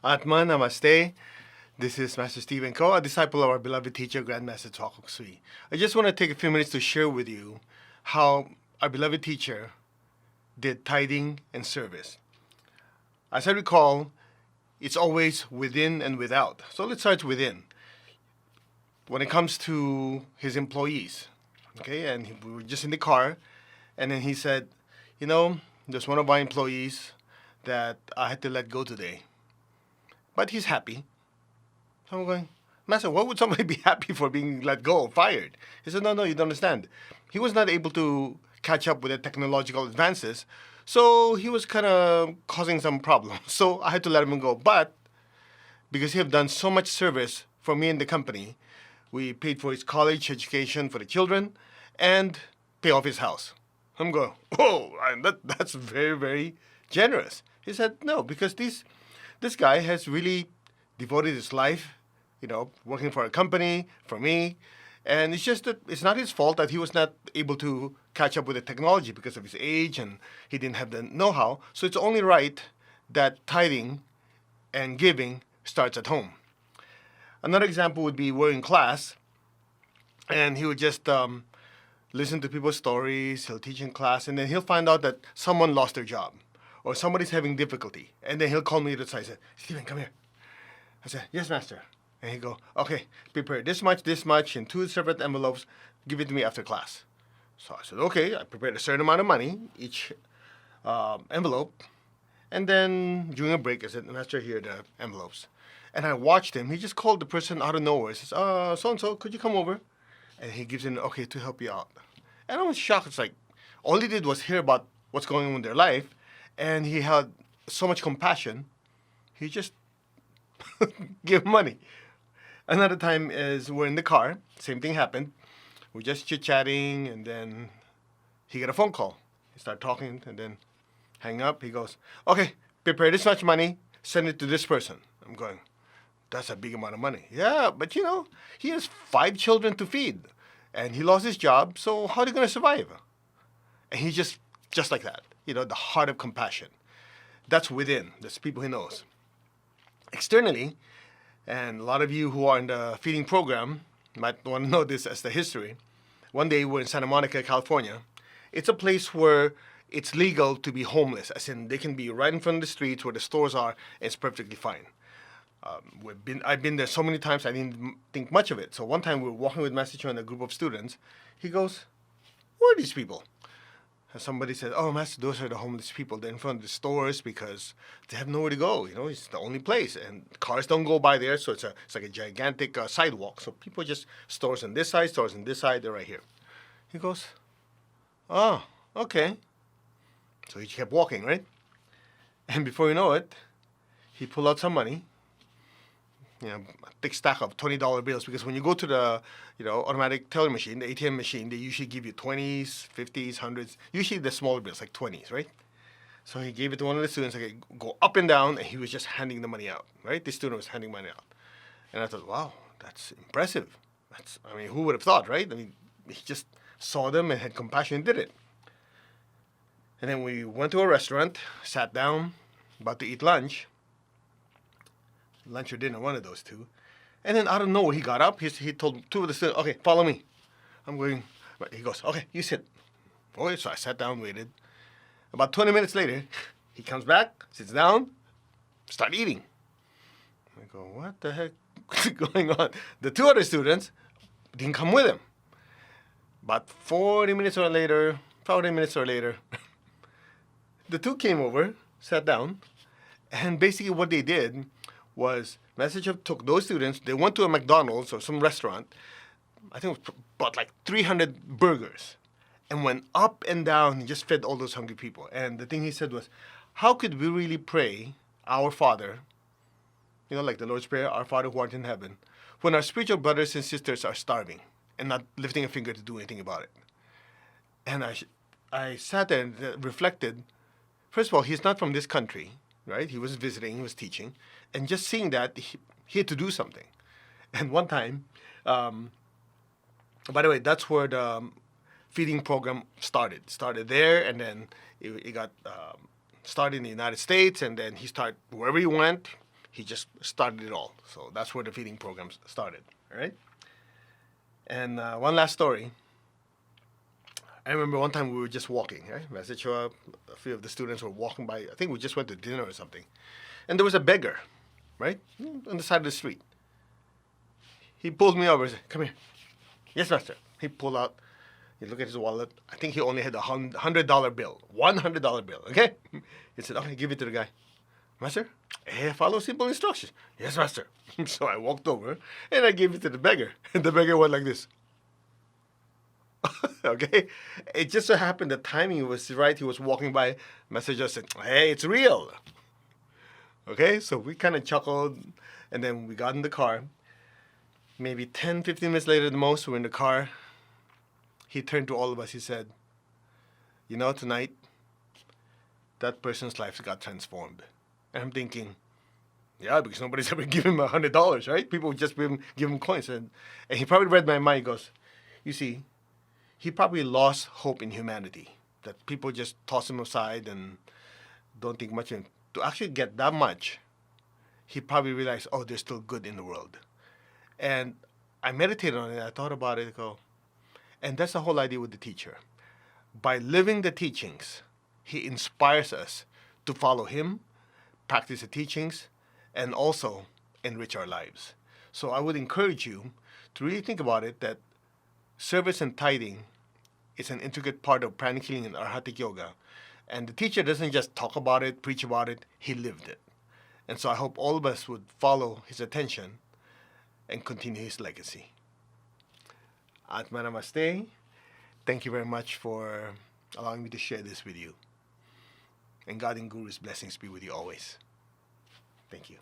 Atman, Namaste. This is Master Stephen Ko, a disciple of our beloved teacher, Grandmaster Twakok Sui. I just want to take a few minutes to share with you how our beloved teacher did tithing and service. As I recall, it's always within and without. So let's start within. When it comes to his employees, okay, and we were just in the car, and then he said, there's one of my employees that I had to let go today. But he's happy. So I'm going, Master, why would somebody be happy for being let go or fired? He said, no, you don't understand. He was not able to catch up with the technological advances, so he was kind of causing some problems. So I had to let him go. But because he had done so much service for me and the company, we paid for his college education for the children and pay off his house. I'm going, that's very, very generous. He said, no, because this guy has really devoted his life, working for a company, for me. And it's just that it's not his fault that he was not able to catch up with the technology because of his age and he didn't have the know-how. So it's only right that tithing and giving starts at home. Another example would be we're in class and he would just listen to people's stories, he'll teach in class, and then he'll find out that someone lost their job or somebody's having difficulty. And then he'll call me to the side and say, Stephen, come here. I said, yes, master. And he'd go, okay, prepare this much in 2 separate envelopes. Give it to me after class. So I said, okay. I prepared a certain amount of money, each envelope. And then during a break, I said, master, here are the envelopes. And I watched him. He just called the person out of nowhere. He says, so-and-so, could you come over? And he gives in, okay, to help you out. And I was shocked. It's like, all he did was hear about what's going on in their life. And he had so much compassion, he just gave money. Another time is we're in the car, same thing happened. We're just chit-chatting, and then he got a phone call. He started talking, and then hang up. He goes, okay, prepare this much money, send it to this person. I'm going, that's a big amount of money. Yeah, but he has 5 children to feed, and he lost his job, so how are they going to survive? And he just like that. The heart of compassion. That's within. That's people he knows. Externally, and a lot of you who are in the feeding program might want to know this as the history. One day we're in Santa Monica, California. It's a place where it's legal to be homeless, as in they can be right in front of the streets where the stores are, and it's perfectly fine. I've been there so many times I didn't think much of it. So one time we were walking with Master Cho and a group of students. He goes, who are these people? And somebody said, oh, Master, those are the homeless people. They're in front of the stores because they have nowhere to go. It's the only place. And cars don't go by there, so it's like a gigantic sidewalk. So people just, stores on this side, they're right here. He goes, oh, okay. So he kept walking, right? And before you know it, he pulled out some money, a thick stack of $20 bills, because when you go to the automatic teller machine, the ATM machine, they usually give you 20s, 50s, 100s, usually the smaller bills, like 20s, right? So he gave it to one of the students, like, go up and down, and he was just handing the money out, right? The student was handing money out. And I thought, wow, that's impressive. Who would have thought, right? He just saw them and had compassion and did it. And then we went to a restaurant, sat down, about to eat lunch or dinner, one of those two. And then out of nowhere, he got up. He told 2 of the students, okay, follow me. I'm going, he goes, okay, you sit. Okay, so I sat down, waited. About 20 minutes later, he comes back, sits down, start eating. I go, what the heck is going on? The 2 other students didn't come with him. About 40 minutes or later, the 2 came over, sat down, and basically what they did was Master took those students, they went to a McDonald's or some restaurant, I think it was bought like 300 burgers, and went up and down and just fed all those hungry people. And the thing he said was, how could we really pray, our Father, like the Lord's Prayer, our Father who art in heaven, when our spiritual brothers and sisters are starving and not lifting a finger to do anything about it? And I sat there and reflected. First of all, he's not from this country, right? He was visiting, he was teaching. And just seeing that, he had to do something. And one time, by the way, that's where the feeding program started. Started there, and then it got started in the United States, and then he started, wherever he went, He just started it all. So that's where the feeding program started. All right. And one last story. I remember one time we were just walking, right? Message a few of the students were walking by. I think we just went to dinner or something. And there was a beggar, right? On the side of the street. He pulled me over and said, "Come here." "Yes, master." He pulled out, he looked at his wallet. I think he only had a $100 bill. $100 bill, okay? He said, "Okay, give it to the guy." "Master, follow simple instructions." "Yes, master." So I walked over and I gave it to the beggar. And the beggar went like this. Okay? It just so happened the timing was right. He was walking by. Master just said, "Hey, it's real." Okay? So we kind of chuckled. And then we got in the car. Maybe 10, 15 minutes later, the most, we're in the car. He turned to all of us. He said, "You know, tonight, that person's life got transformed." And I'm thinking, yeah, because nobody's ever given him $100, right? People just give him coins. And he probably read my mind. He goes, "You see, he probably lost hope in humanity. That people just toss him aside and don't think much of him. To actually get that much, he probably realized, oh, there's still good in the world." And I meditated on it. I thought about it. And that's the whole idea with the teacher. By living the teachings, he inspires us to follow him, practice the teachings, and also enrich our lives. So I would encourage you to really think about it, that service and tithing is an intricate part of pranic healing and arhatic yoga. And the teacher doesn't just talk about it, preach about it, he lived it. And so I hope all of us would follow his attention and continue his legacy. Atma Namaste. Thank you very much for allowing me to share this with you. And God and Guru's blessings be with you always. Thank you.